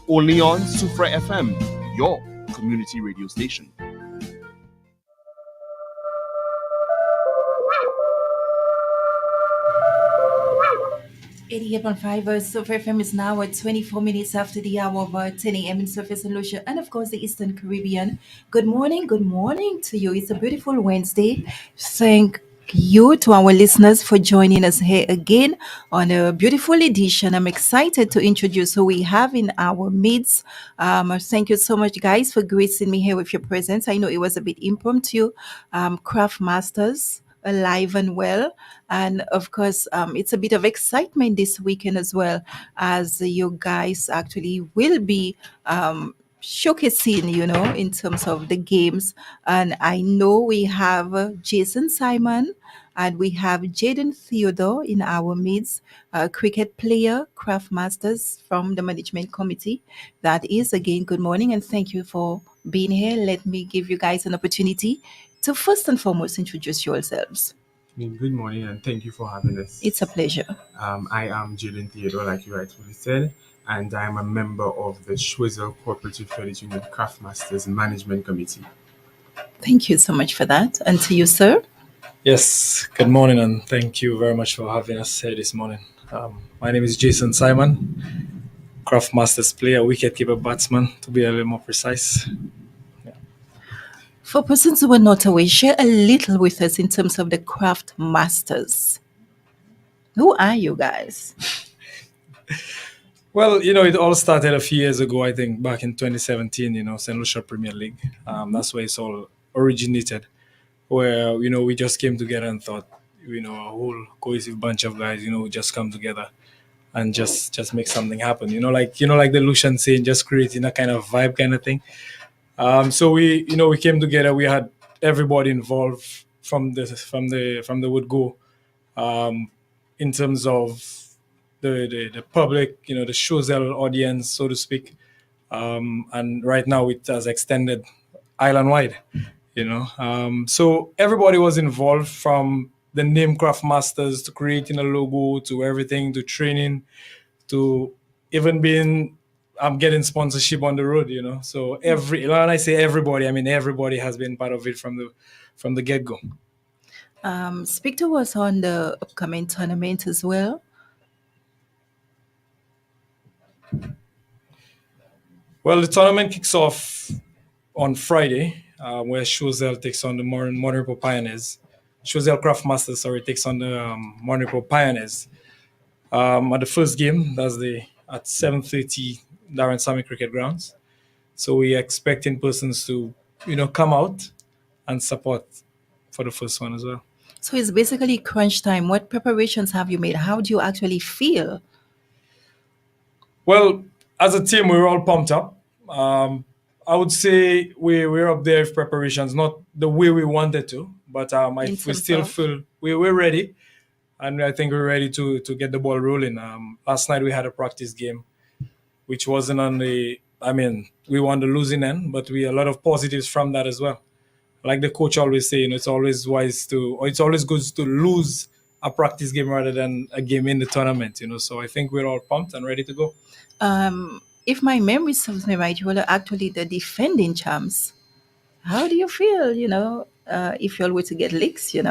Only on Soufriere FM, your community radio station. 88.5 Soufriere FM is now at 24 minutes after the hour of 10 a.m. in Surface and Lucia and, of course, the Eastern Caribbean. Good morning to you. It's a beautiful Wednesday. Thank you to our listeners for joining us here again on a beautiful edition. I'm excited to introduce who we have in our midst. Thank you so much, guys, for gracing me here with your presence. I know it was a bit impromptu. Craftmasters, alive and well. And of course, it's a bit of excitement this weekend as well, as you guys actually will be showcasing, in terms of the games. And I know we have Jason Simon and we have Jaden Theodore in our midst, a cricket player, Craftmasters from the management committee. That is, again, good morning and thank you for being here. Let me give you guys an opportunity to first and foremost introduce yourselves. Good morning and thank you for having us. It's a pleasure. I am Jaden Theodore, like you rightfully said, and I am a member of the Choiseul Cooperative Credit Union Craftmasters Management Committee. Thank you so much for that. And to you, sir? Yes, good morning and thank you very much for having us here this morning. My name is Jason Simon, Craftmasters player, wicketkeeper batsman, to be a little more precise. For persons who are not aware, share a little with us in terms of the Craftmasters. Who are you guys? Well, it all started a few years ago, I think, back in 2017, St. Lucia Premier League. That's where it's all originated, where, we just came together and thought, a whole cohesive bunch of guys, just come together and just make something happen, like the Lucian saying, just creating a kind of vibe kind of thing. So we came together. We had everybody involved from the word go, in terms of the public, the Choiseul audience, so to speak. And right now it has extended island wide, So everybody was involved, from the name Craftmasters to creating a logo to everything, to training, to even being I'm getting sponsorship on the road, So when I say everybody, I mean everybody has been part of it from the get-go. Speak to us on the upcoming tournament as well. Well, the tournament kicks off on Friday, where Choiseul takes on the Monrepo Pioneers. Choiseul Craftmasters, takes on the Monrepo Pioneers. At the first game, that's at 7:30 Darren Sammy Cricket Grounds. So we're expecting persons to, come out and support for the first one as well. So it's basically crunch time. What preparations have you made? How do you actually feel? Well, as a team, we're all pumped up. I would say we're up there with preparations, not the way we wanted to, but we still feel we're ready. And I think we're ready to get the ball rolling. Last night we had a practice game, which wasn't we won the losing end, but we a lot of positives from that as well. Like the coach always say, it's always good to lose a practice game rather than a game in the tournament, So I think we're all pumped and ready to go. If my memory serves me right, you were actually the defending champs. How do you feel, if you all were to get licks, You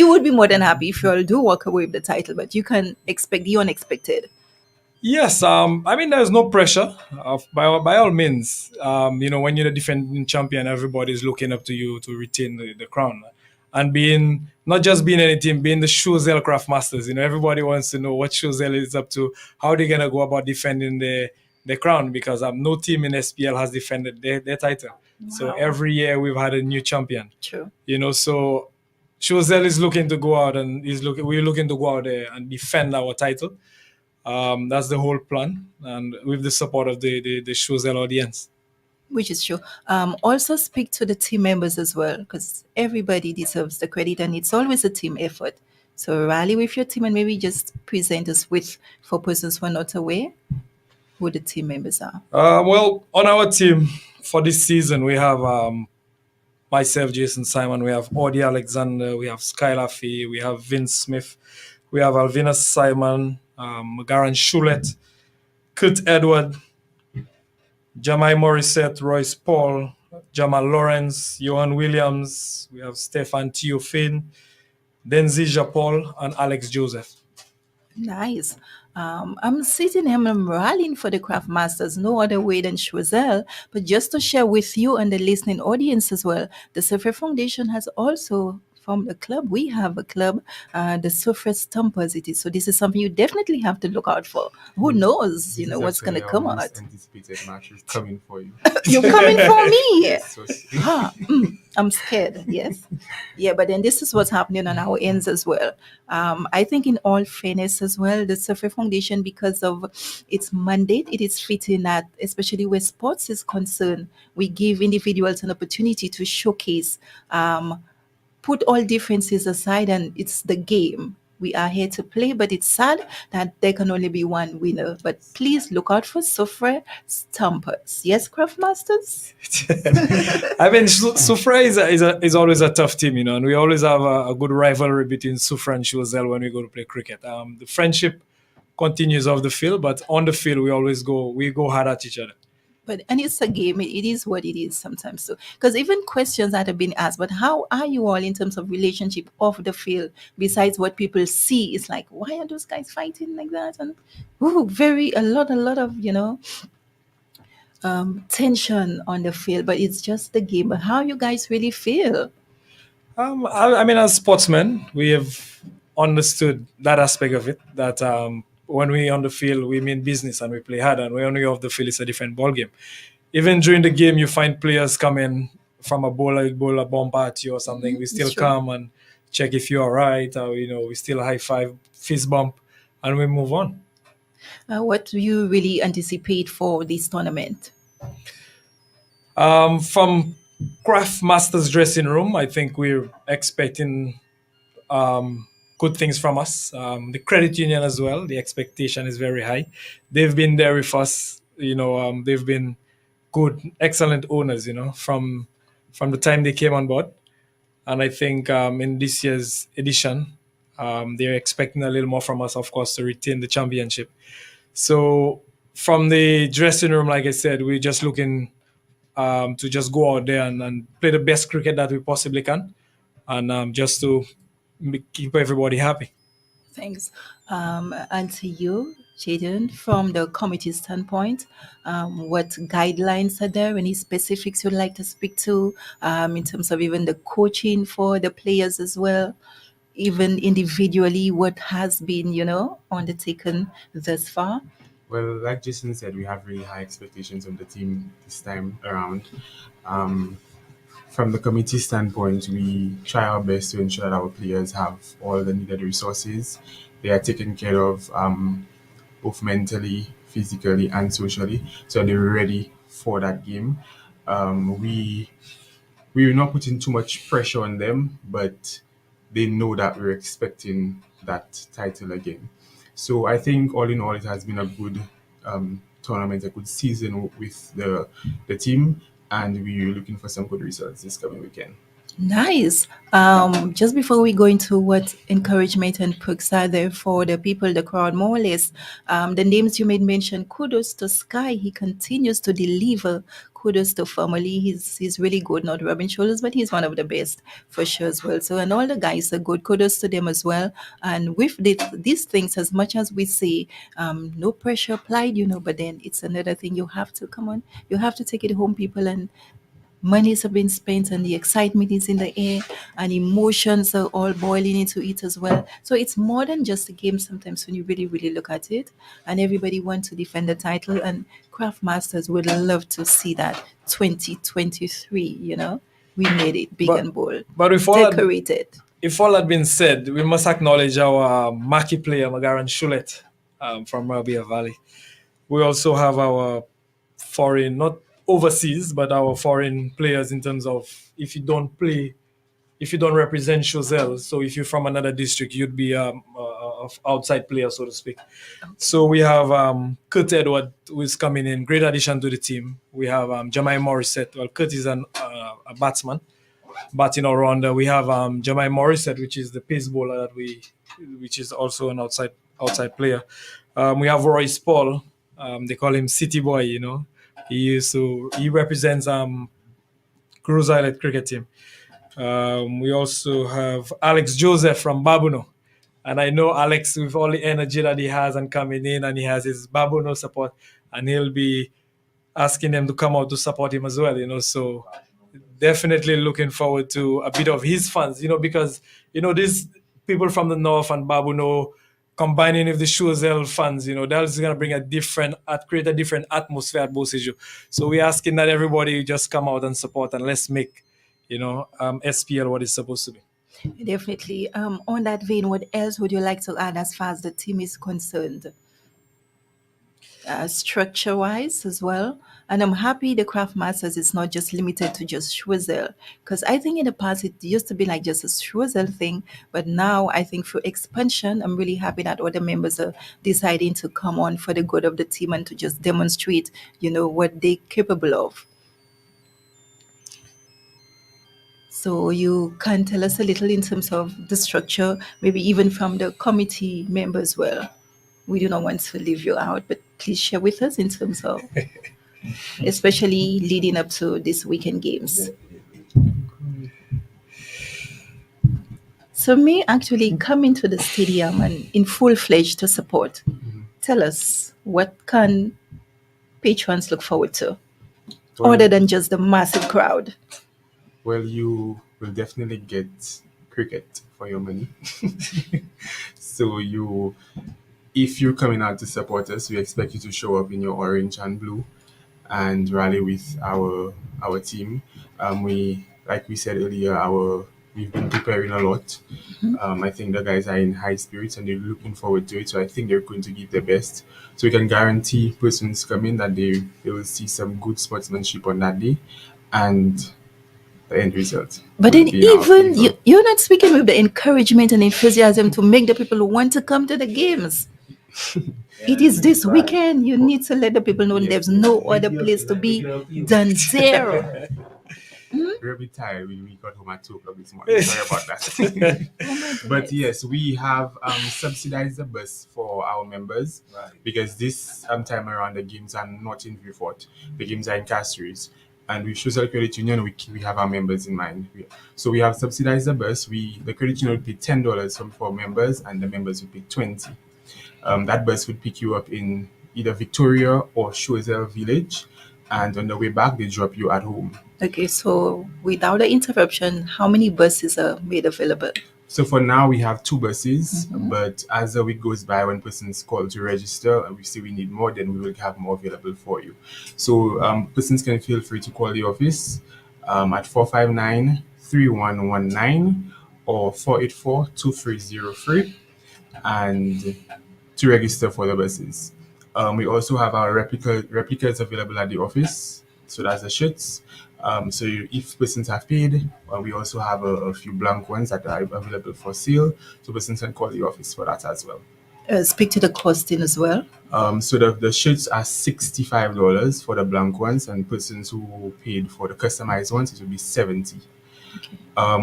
would be more than happy if you all do walk away with the title, but you can expect the unexpected. Yes, there's no pressure. By all means, when you're the defending champion, everybody's looking up to you to retain the crown. And not just being any team, being the Choiseul Craftmasters, everybody wants to know what Choiseul is up to, how they're going to go about defending the crown, because no team in SPL has defended their title. Wow. So every year we've had a new champion. True. So Choiseul is looking to go out and we're looking to go out there and defend our title. That's the whole plan, and with the support of the Choiseul audience. Which is true. Also speak to the team members as well, because everybody deserves the credit and it's always a team effort. So rally with your team and maybe just present us with, for persons who are not aware, who the team members are. Well, on our team for this season, we have myself, Jason Simon, we have Audie Alexander, we have Skylar Fee, we have Vince Smith, we have Alvina Simon, Garan Shulet, Kurt Edward, Jamai Morissette, Royce Paul, Jamal Lawrence, Johan Williams, we have Stefan Theophane, Denzi Japol, and Alex Joseph. Nice. I'm sitting here, I'm rallying for the Craftmasters, no other way than Choiseul. But just to share with you and the listening audience as well, the Soufriere Foundation has also formed a club. We have a club, the Soufriere Stompers it is. So this is something you definitely have to look out for. Who knows, This is what's going to actually come our most out. anticipated match is coming for you. You're coming for me. So, I'm scared. Yes. Yeah, but then this is what's happening on our ends as well. I think, in all fairness, as well, the Soufriere Foundation, because of its mandate, it is fitting that, especially where sports is concerned, we give individuals an opportunity to showcase, put all differences aside, and it's the game. We are here to play, but it's sad that there can only be one winner. But please look out for Soufriere Stompers. Yes, Craftmasters? I mean, Soufriere is always a tough team, and we always have a good rivalry between Soufriere and Choiseul when we go to play cricket. The friendship continues off the field, but on the field we go hard at each other. And it's a game. It is what it is sometimes. So, because even questions that have been asked, but how are you all in terms of relationship off the field? Besides what people see, it's like, why are those guys fighting like that? And a lot of tension on the field. But it's just the game. But how you guys really feel? I mean, as sportsmen, we have understood that aspect of it. That when we on the field, we mean business and we play hard, and when we off the field, it's a different ball game. Even during the game, you find players coming from a bowler bump at you or something. We still come and check if you're all right, or we still high five, fist bump, and we move on. What do you really anticipate for this tournament? From Craftmasters dressing room, I think we're expecting good things from us. The credit union as well, the expectation is very high. They've been there with us. They've been good, excellent owners. From the time they came on board, and I think in this year's edition, they're expecting a little more from us, of course, to retain the championship. So from the dressing room, like I said, we're just looking to just go out there and play the best cricket that we possibly can, and just to keep everybody happy. Thanks. And to you, Jaden, from the committee standpoint, what guidelines are there? Any specifics you'd like to speak to in terms of even the coaching for the players as well? Even individually, what has been, undertaken thus far? well, like Jason said, we have really high expectations on the team this time around. From the committee standpoint, we try our best to ensure that our players have all the needed resources. They are taken care of both mentally, physically, and socially, so they're ready for that game. We we're not putting too much pressure on them, but they know that we're expecting that title again. So I think all in all, it has been a good tournament, a good season with the team, and we're looking for some good results this coming weekend. Nice. Just before we go into what encouragement and perks are there for the people, the crowd, more or less, the names you made mention, kudos to Sky. He continues to deliver. Kudos to family. He's really good, not rubbing shoulders, but he's one of the best for sure as well. So, and all the guys are good. Kudos to them as well. And with these things, as much as we say, no pressure applied, but then it's another thing. You have to come on. You have to take it home, people, and monies have been spent and the excitement is in the air and emotions are all boiling into it as well. So it's more than just a game sometimes when you really, really look at it. And everybody wants to defend the title. And Craftmasters would love to see that 2023, we made it big and bold. But decorated. If all had been said, we must acknowledge our marquee player, Magaran Shulet, from Rabia Valley. We also have our foreign, not overseas, but our foreign players in terms of if you don't represent Choiseul, so if you're from another district, you'd be a outside player, so to speak. So we have Kurt Edward, who is coming in, great addition to the team. We have Jamai Morissette. Well, Kurt is a batsman, batting all rounder. We have Jamai Morissette, which is the pace bowler which is also an outside outside player. We have Royce Paul. They call him City Boy. He represents Cruise Island cricket team. We also have Alex Joseph from Babuno. And I know Alex, with all the energy that he has and coming in, and he has his Babuno support, and he'll be asking them to come out to support him as well. So definitely looking forward to a bit of his fans, because, these people from the north and Babuno combining with the Choiseul fans, that's going to create a different atmosphere at Bosiju. So we're asking that everybody just come out and support, and let's make, SPL what it's supposed to be. Definitely. On that vein, what else would you like to add as far as the team is concerned? Structure wise as well. And I'm happy the Craftmasters is not just limited to just Choiseul, because I think in the past it used to be like just a Choiseul thing, but now I think through expansion, I'm really happy that other members are deciding to come on for the good of the team and to just demonstrate, what they're capable of. So you can tell us a little in terms of the structure, maybe even from the committee members. Well, we do not want to leave you out, but please share with us in terms of, especially leading up to this weekend games. So me actually coming to the stadium and in full-fledged to support. Tell us, what can patrons look forward to, other than just the massive crowd? Well, you will definitely get cricket for your money. So if you're coming out to support us, we expect you to show up in your orange and blue and rally with our team. Like we said earlier, we've been preparing a lot. I think the guys are in high spirits and they're looking forward to it. So I think they're going to give their best. So we can guarantee persons coming that they will see some good sportsmanship on that day, and the end result. But then even you're not speaking with the encouragement and enthusiasm to make the people who want to come to the games. It is this weekend. You need to let the people know there's no other place to be than there. We're a bit tired. We got home at 2 o'clock this morning. Sorry about that. But yes, we have subsidized the bus for our members, because this time around the games are not in Vieux-Fort. The games are in Castries. And with Choiseul Credit Union, we have our members in mind. So we have subsidized the bus. The credit union would pay $10 for members, and the members would pay $20. That bus would pick you up in either Victoria or Choiseul Village, and on the way back, they drop you at home. Okay, so without the interruption, how many buses are made available? So for now, we have 2 buses, but as the week goes by, when persons call to register and we see we need more, then we will have more available for you. So persons can feel free to call the office at 459-3119 or 484-2303 and to register for the buses. We also have our replicas available at the office. So that's the shirts. If persons have paid, we also have a few blank ones that are available for sale. So persons can call the office for that as well. Speak to the costing as well. So the shirts are $65 for the blank ones, and persons who paid for the customized ones, it will be $70. Okay.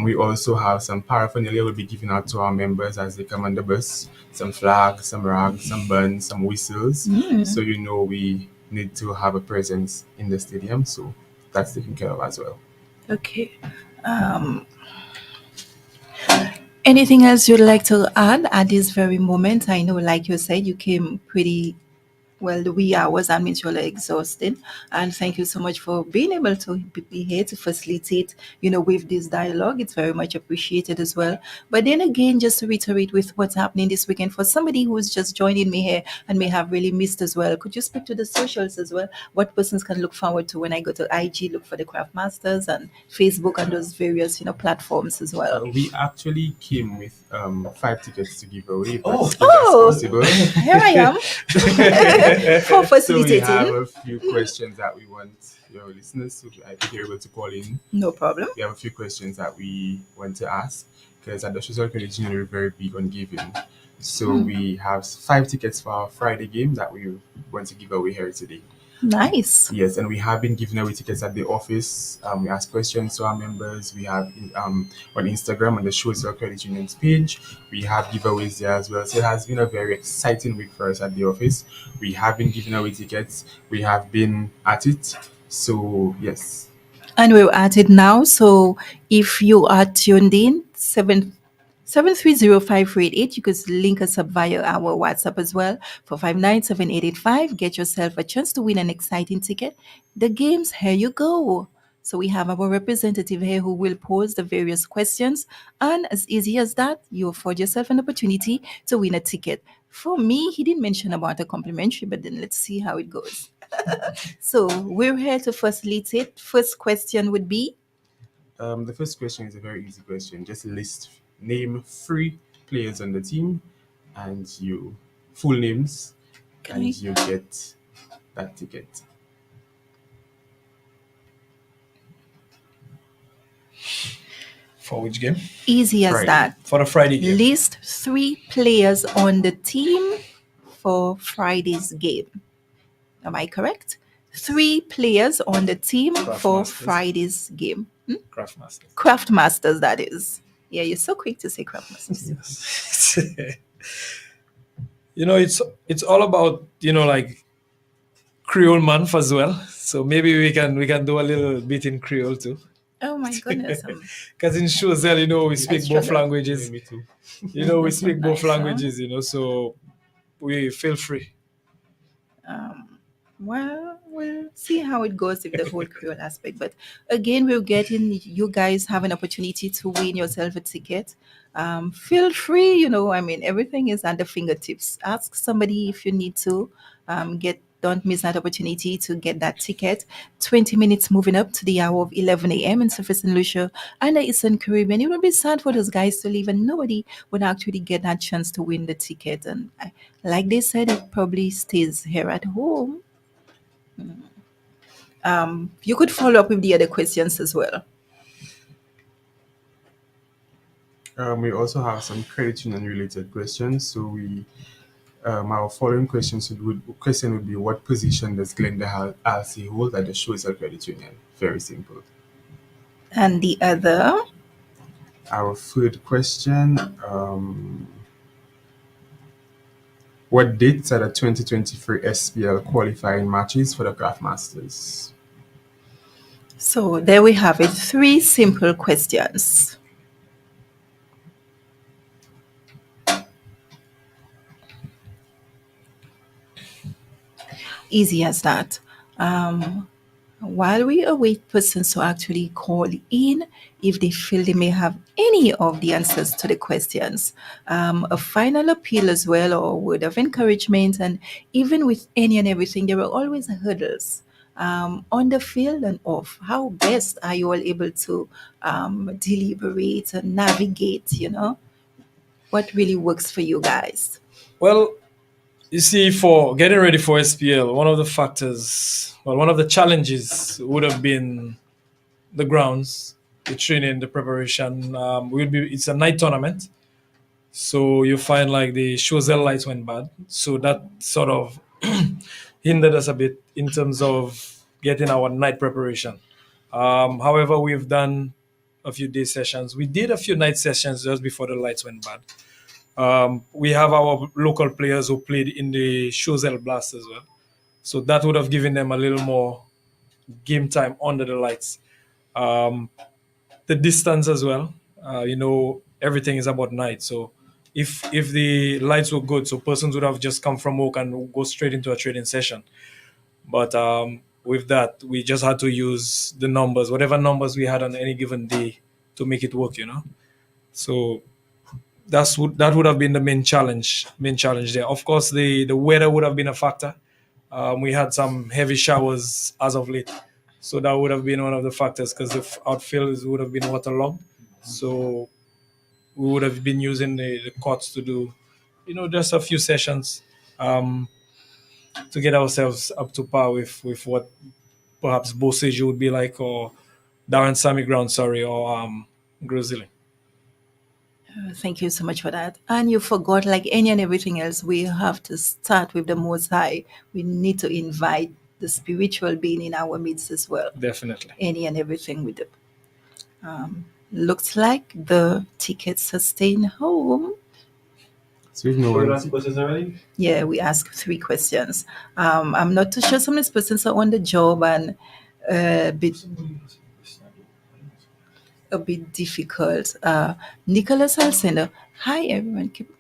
We also have some paraphernalia we'll be giving out to our members as they come on the bus. Some flags, some rags, some buns, some whistles. So we need to have a presence in the stadium. So that's taken care of as well. Okay. Anything else you'd like to add at this very moment? I know, like you said, you came pretty the wee hours. I mean, you're exhausted. And thank you so much for being able to be here to facilitate, with this dialogue. It's very much appreciated as well. But then again, just to reiterate with what's happening this weekend, for somebody who's just joining me here and may have really missed as well, could you speak to the socials as well? What persons can look forward to when I go to IG, look for the Craftmasters, and Facebook and those various, platforms as well? We actually came with 5 tickets to give away. But if that's possible. Here I am. For facilitating. So we have a few questions that we want your listeners to, I think you're able to call in. No problem. We have a few questions that we want to ask, because at the Choiseul Credit Union, we're very big on giving. So we have 5 tickets for our Friday game that we want to give away here today. Nice. Yes, and we have been giving away tickets at the office. We ask questions to our members. We have on Instagram on the Choiseul Credit Union's page. We have giveaways there as well. So it has been a very exciting week for us at the office. We have been giving away tickets. We have been at it. So yes, And we're at it now. So if you are tuned in, 7305388, you could link us up via our WhatsApp as well for 5978885. Get yourself a chance to win an exciting ticket. The games, here you go. So we have our representative here who will pose the various questions. And as easy as that, you afford yourself an opportunity to win a ticket. For me, he didn't mention about a complimentary, but then let's see how it goes. So we're here to facilitate. First question would be the first question is a very easy question. Just name three players on the team, and you full names, and okay. you get that ticket. For which game? Easy as Friday. that. For the Friday game. List three players on the team for Friday's game. Am I correct? Three players on the team for Craftmasters. Friday's game. Craftmasters. Craftmasters, that is. Yeah, you're so quick to say Craftmasters. Yes. It's all about like Creole month as well. So maybe we can do a little bit in Creole too. Oh my goodness. Because in Choiseul, we speak both struggle. languages. Me too. We speak both Nice, huh? languages. So we feel free. Well, we'll see how it goes with the whole Creole aspect. But again, we're getting you guys have an opportunity to win yourself a ticket. Feel free, everything is at the fingertips. Ask somebody if you need to. Don't miss that opportunity to get that ticket. 20 minutes moving up to the hour of 11 a.m. in Surface and Lucia and the Eastern Caribbean. It would be sad for those guys to leave and nobody would actually get that chance to win the ticket. And like they said, it probably stays here at home. You could follow up with the other questions as well. We also have some credit union related questions. So our following question would be, what position does Glenda Alsey hold at the Choiseul Credit Union? Very simple. And the other, Our third question, what dates are the 2023 SPL qualifying matches for the Craftmasters? so there we have it. Three simple questions. Easy as that. While we await persons to actually call in, if they feel they may have any of the answers to the questions, a final appeal as well, or word of encouragement, and even with any and everything, there are always hurdles on the field and off. How best are you all able to deliberate and navigate? What really works for you guys? Well, you see, for getting ready for SPL, one of the challenges would have been the grounds, the training, the preparation. It's a night tournament, so you find like the Choiseul lights went bad, so that sort of hindered us a bit in terms of getting our night preparation. However, we've done a few day sessions. We did a few night sessions just before the lights went bad. We have our local players who played in the Choiseul Blast as well. So that would have given them a little more game time under the lights. The distance as well. Everything is about night. So if the lights were good, so persons would have just come from work and go straight into a trading session. But with that, we just had to use the numbers, whatever numbers we had on any given day to make it work, So that would have been the main challenge there. Of course, the weather would have been a factor. We had some heavy showers as of late, so that would have been one of the factors because the outfields would have been waterlogged. So we would have been using the courts to do, just a few sessions to get ourselves up to par with what perhaps Boseju would be like, or Darren Sammy Ground, or Grizzly. Thank you so much for that. And you forgot, like any and everything else, we have to start with the Most High. We need to invite the spiritual being in our midst as well. Definitely. Any and everything with it. Looks like the tickets are staying home. So if no So we one, ask questions already? Yeah, we asked 3 questions. I'm not too sure some of these persons are on the job and a bit difficult. Nicholas Alcindor, hi everyone, keep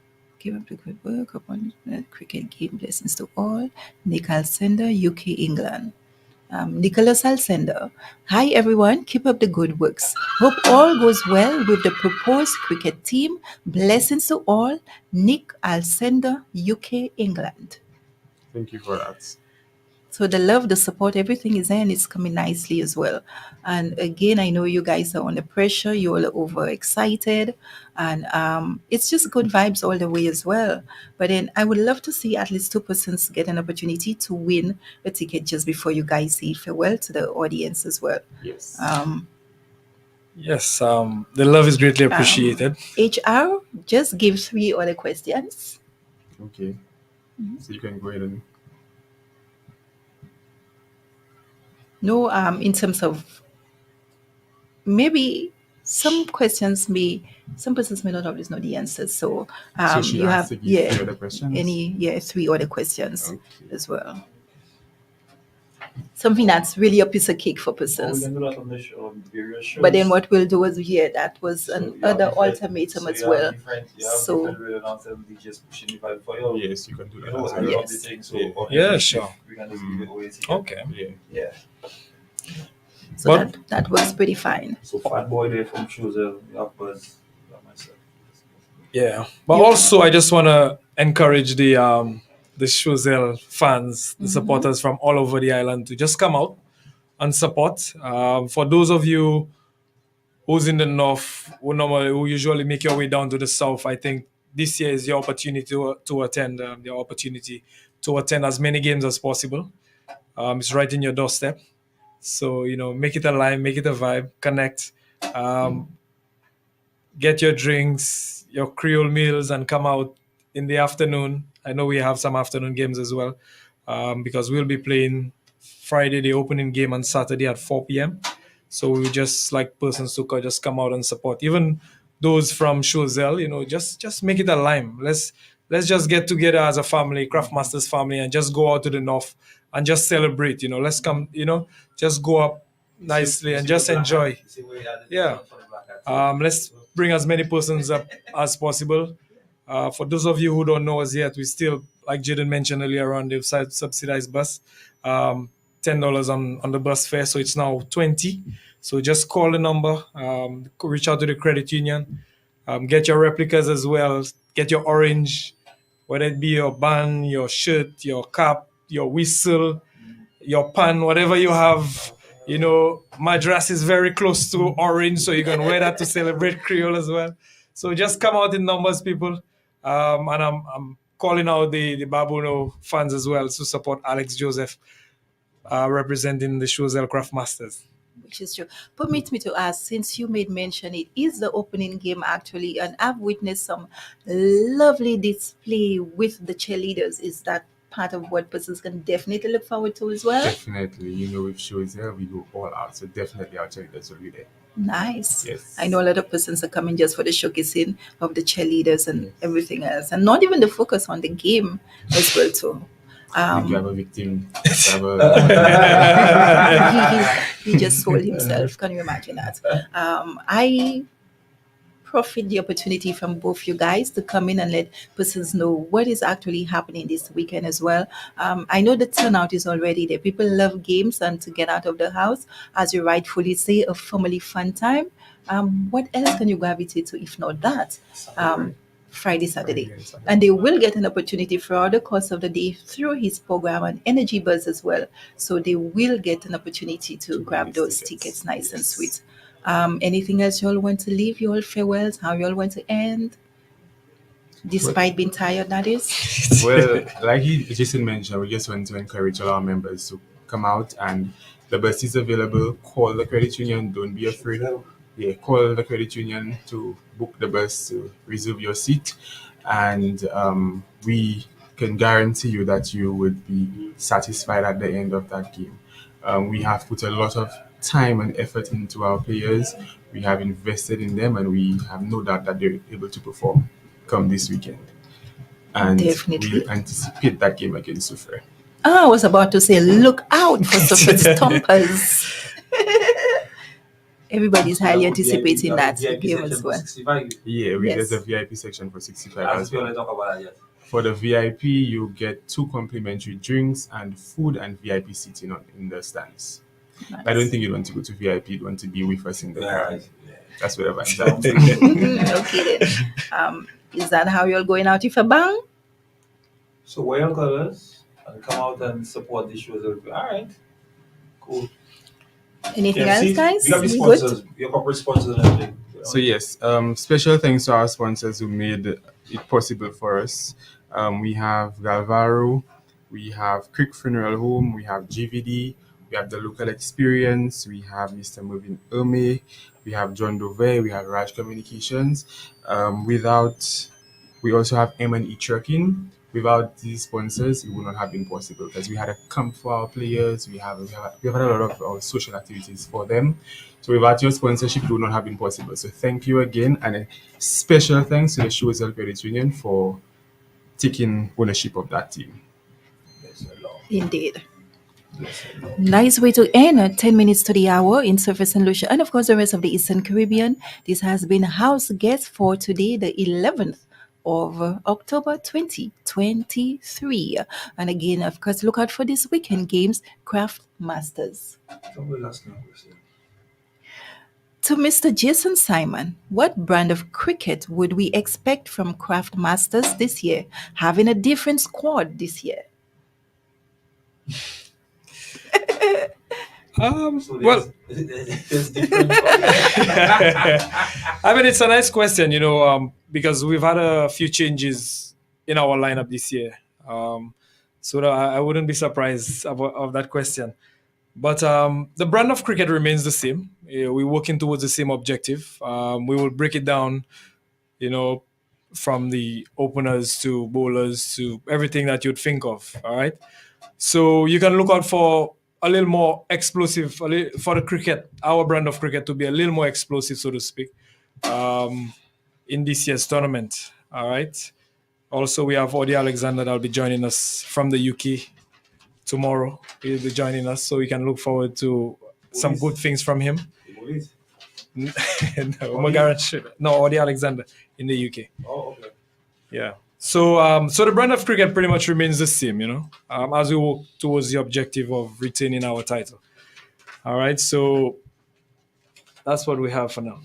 up the good work upon the cricket game. Blessings to all. Nick Alcindor, UK, England. Nicholas Alcindor, hi everyone, keep up the good works. Hope all goes well with the proposed cricket team. Blessings to all. Nick Alcindor, UK, England. thank you for that. So the love, the support, everything is there and it's coming nicely as well. And again, I know you guys are under pressure, you're all overexcited, and it's just good vibes all the way as well. But then I would love to see at least 2 persons get an opportunity to win a ticket just before you guys say farewell to the audience as well. Yes. Yes, the love is greatly appreciated. HR, just give 3 other questions. Okay. So you can go ahead and. No, in terms of maybe some persons may not always know the answers. So So she you has have to give 3 other questions. 3 other questions Okay. as well. Something that's really a piece of cake for Or we persons. can do that on the show, on various shows. But then what we'll do is that was So you have another different- ultimatum so as you have well. different So- radio announcers, DJs pushing the vibe for you. Yes, you can do You that. know, as I well. love Yes. the thing, so Yeah. Yeah, sure. we can just give it away. Okay. Yeah. Yeah. So Well- that works pretty fine. So Fat Boy there from Choiseul, you have Buzz, you have myself. Yeah, but also I just want to encourage the Choiseul fans, the supporters from all over the island to just come out and support. For those of you who's in the north, who usually make your way down to the south, I think this year is your opportunity to attend. Your opportunity to attend as many games as possible. It's right in your doorstep. So make it a line, make it a vibe, connect. Get your drinks, your Creole meals, and come out in the afternoon. I know we have some afternoon games as well, because we'll be playing Friday, the opening game, on Saturday at 4 p.m. So we just like persons to just come out and support. Even those from Choiseul, just make it a lime. Let's just get together as a family, Craftmasters family, and just go out to the north and just celebrate. Let's come, just go up nicely and just enjoy. Yeah. Let's bring as many persons up as possible. For those of you who don't know us yet, we still, like Jaden mentioned earlier on, the subsidized bus, $10 on the bus fare, so it's now 20. So just call the number, reach out to the credit union, get your replicas as well, get your orange, whether it be your band, your shirt, your cap, your whistle, your pan, whatever you have. Madras is very close to orange, so you can wear that to celebrate Creole as well. So just come out in numbers, people. And I'm calling out the Babuno fans as well to support Alex Joseph, representing the Choiseul Craftmasters. Which is true. Permit me to ask, since you made mention, it is the opening game actually, and I've witnessed some lovely display with the cheerleaders. Is that part of what persons can definitely look forward to as well? Definitely. With Choiseul, we go all out. So definitely our cheerleaders will be there. Nice. Yes. I know a lot of persons are coming just for the showcasing of the cheerleaders and everything else, and not even the focus on the game as well too. We have a victim. He just sold himself. Can you imagine that? I profit the opportunity from both you guys to come in and let persons know what is actually happening this weekend as well. I know the turnout is already there. People love games and to get out of the house, as you rightfully say, a family fun time. What else can you gravitate to if not that? Friday, Saturday. And they will get an opportunity throughout the course of the day through his program and Energy Buzz as well. So they will get an opportunity to grab those tickets nice and sweet. Anything else you all want to leave? You all farewells? How you all want to end? Despite being tired, that is. Well, like Jason mentioned, we just want to encourage all our members to come out, and the bus is available. Call the credit union. Don't be afraid. Yeah, call the credit union to book the bus, to reserve your seat. And we can guarantee you that you would be satisfied at the end of that game. We have put a lot of time and effort into our players. We have invested in them, and we have no doubt that they're able to perform come this weekend. And Definitely. we anticipate that game against Soufriere. I was about to say, look out for Soufriere Stompers. Everybody's highly anticipating that game as well. Yeah, Yes. there's a VIP section for 65 As as we well. only talk about that yet. For the VIP, you get 2 complimentary drinks and food and VIP seating in the stands. I don't think you'd want to go to VIP. You'd want to be with us in the crowd. That's where the vibes are. Okay then. Is that how you're going out with a bang? So wear your colors and come out and support the shows. All right, cool. Anything Yeah, else, see, guys? you got the We good? sponsors, your corporate sponsors and everything. So yes, special thanks to our sponsors who made it possible for us. We have Galvaro, we have Creek Funeral Home, we have GVD, we have the Local Experience, we have Mr. Movin Ome, we have John Dove, we have Raj Communications. We also have M&E Trucking. Without these sponsors, it would not have been possible because we had a camp for our players. We have had a lot of our social activities for them. So without your sponsorship, it would not have been possible. So thank you again, and a special thanks to the Choiseul Credit Union for taking ownership of that team. Indeed. Nice way to end at 10 minutes to the hour in Surface and Lucia, and of course the rest of the Eastern Caribbean. This has been house guest for today, the 11th of October 2023. And again, of course, look out for this weekend games, Craftmasters. To Mr. Jason Simon, what brand of cricket would we expect from Craftmasters this year, having a different squad this year? Well, there's different. I mean, it's a nice question, because we've had a few changes in our lineup this year. So I wouldn't be surprised of that question. But the brand of cricket remains the same. We're working towards the same objective. We will break it down, from the openers to bowlers to everything that you'd think of. All right. So you can look out for a little more explosive for the cricket, our brand of cricket to be a little more explosive, so to speak, in this year's tournament. All right. Also, we have Odi Alexander that will be joining us from the UK tomorrow. He'll be joining us, so we can look forward to some good things from him. No, Odi Alexander in the UK. Oh, okay. Yeah. So the brand of cricket pretty much remains the same, as we work towards the objective of retaining our title. All right. So that's what we have for now.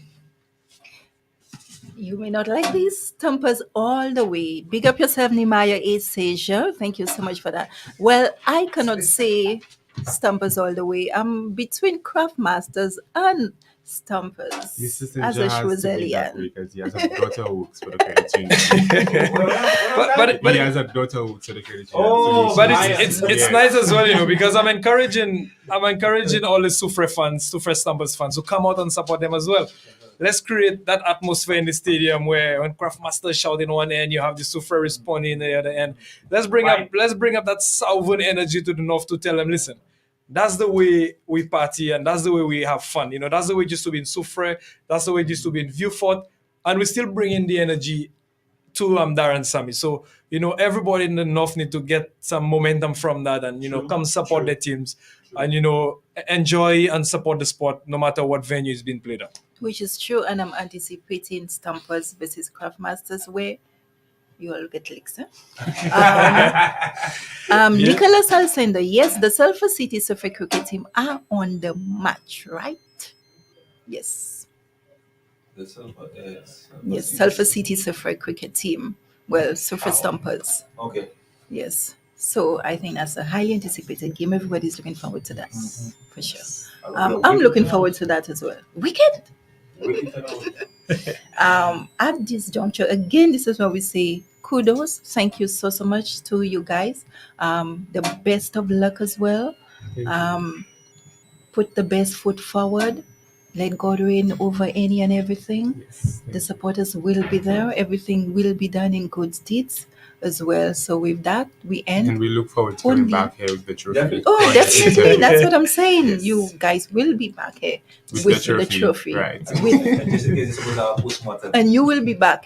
You may not like these Stumpers all the way. Big up yourself, Nimaya A. Seja. Thank you so much for that. Well, I cannot say Stumpers all the way. I'm between Craftmasters and Stumpers Mr. as a has to be that way Choiselian. because he has a daughter who works for the credit union. But He has a daughter who works for the credit union. Oh, But he's- it's nice as well, because I'm encouraging all the Soufriere fans, Soufriere Stumpers fans, to come out and support them as well. Let's create that atmosphere in the stadium where when Craftmasters shout in one end, you have the Soufriere responding in the other end. Let's bring up that southern energy to the north to tell them, listen, that's the way we party and that's the way we have fun. That's the way it used to be in Soufriere, that's the way it used to be in Vieux-Fort, and we still bring in the energy to Darren Sammy. So, everybody in the north need to get some momentum from that and, come support their teams and, enjoy and support the sport no matter what venue is being played at. Which is true, and I'm anticipating Stumpers versus Craftmasters where you all get licks. Nicholas Alcender, yes, the Sulphur City Soufriere cricket team are on the match, right? Yes. Yes. Yes, Sulphur City Soufriere cricket team. Well, Soufriere Stumpers. Okay. Yes. So I think that's a highly anticipated game. Everybody's looking forward to that, for sure. I'm looking forward to that as well. Wicked. At this juncture, again, this is where we say kudos. Thank you so much to you guys. The best of luck as well. Put the best foot forward. let God reign over any and everything. Yes. The supporters will be there. Everything will be done in good deeds as well. So with that, we end. And we look forward to coming Only- back here with the trophy. Definitely. Oh, definitely. That's what I'm saying. Yes. You guys will be back here With with the the trophy, trophy. right. With, And just in case it's about postmortem. and you will be back